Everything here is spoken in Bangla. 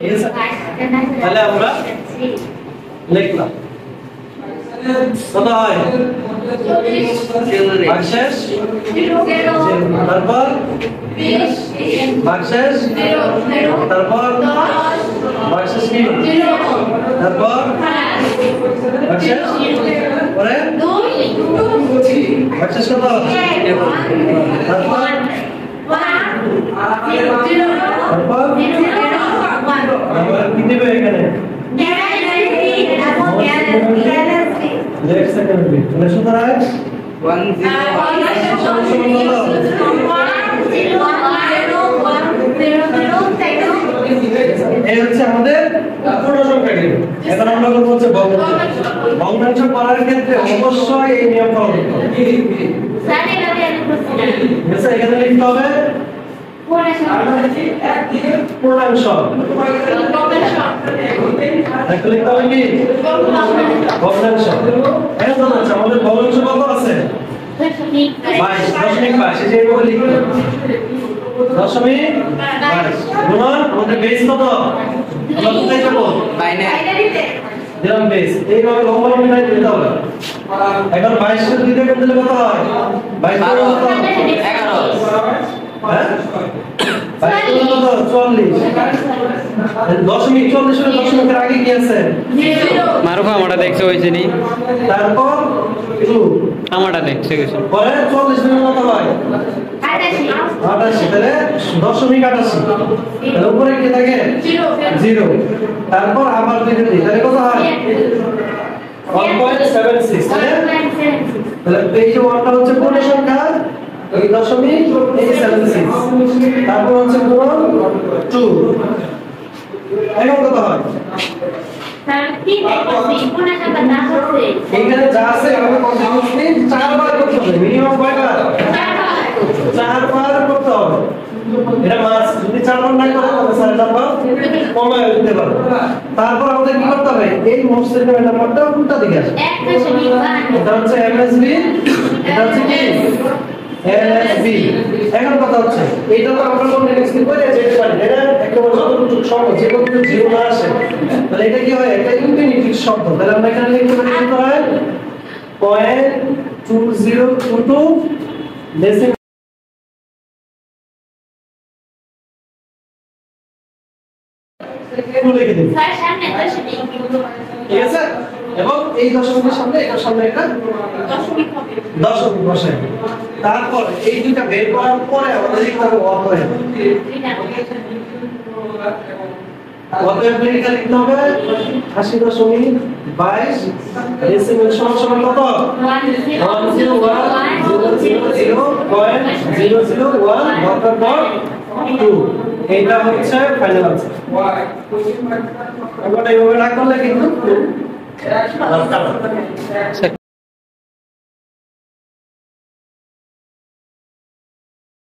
তাহলে আমরা লিখলাম কত হয় ভাগশেষ তারপর ভাগশেষ তারপর ভাগশেষ কি তারপর ভাগশেষ পরে ভাগশেষ কত তারপর কি দেবে এখানে लेफ्ट सेकंड भी মানে সুতরাং 10 এই হচ্ছে আমাদের পূর্ণ সংখ্যাটি। এখন আমরা কথা বলছি ভগ্নাংশ করার ক্ষেত্রে অবশ্যই এই নিয়ম ফলো করতে হবে। স্যার এখানে লিখতে হবে পূর্ণাংশ লিখতে হবে কি ভগ্নাংশ। এখন আছে আমাদের ভগ্নাংশ কত আছে 22.22 এই যে এইভাবে লিখতে হবে 22 গুণন আমাদের বেস কত আমরা কোথায় যাব বাইনারিতে দিলাম বেস এইভাবে লম্বা লম্বা দিতে হবে। এখন 22 এর 2 দিয়ে দিলে কত হয় 22 কত 11 হ্যাঁ 22 কত 40 দশমিক 40 এর দশমিকের আগে কি আছে মারুফা আমারটা দেখছো হইছে নি তারপর 2 আমারটা দেখছো গেছে পরে 40 এর কত হয় 88 তাহলে দশমিক 88 তাহলে উপরে কি থাকে 0 তারপর আবার দিতে দিই তাহলে কত হয় 1.76 তাহলে এই যে 1 টা হচ্ছে পূর্ণ সংখ্যা এই দশমিক এই 76 তারপর হচ্ছে গুণন 2 এখন কত হয় স্যার কি দেখতেছি পূর্ণ সংখ্যা না হচ্ছে এখানে যা আছে আমাকে কন্টিনিউয়াসলি 4 বার করতে হবে মিনিমাম কয়বার 4 বার করতে হবে। এটা মাস যদি 4 বার না করে তাহলে স্যার এটা আমরা কমায় দিতে পারবো। তারপর আমাদের কি করতে হবে এই মোট সেগমেন্টের নাম্বারটা উল্টা দিকে আসবে 1.1 এটা হচ্ছে এমএসবি এটা হচ্ছে কি এলএসবি। এখন কথা হচ্ছে এইটা তো আমরা কোন নেক্সট করে যেতে পারি এটা একেবারে যতটুকু সম্ভব যে কোনো জিরো না আসে তাহলে এটা কি হয় একটা ইনফিনিটি শব্দ তাহলে আমরা এখানে লিখতে পারি কত হয় 0.2022 ডেসিমাল লিখে দিন স্যার সামনে দশমিক ঠিক আছে এবং এই দশমিকের সামনে এটার সামনে একটা দশমিক হবে দশমিক বসে তারপর এই দুটো বের করার পরে আমাদের লিখতে হবে অতএব অতএব লিখতে হবে 80.22 ডেসিমাল সমান কত 101.001 এটা হচ্ছে ফাইনাল আনসার। আমরা এইভাবে না করলে কিন্তু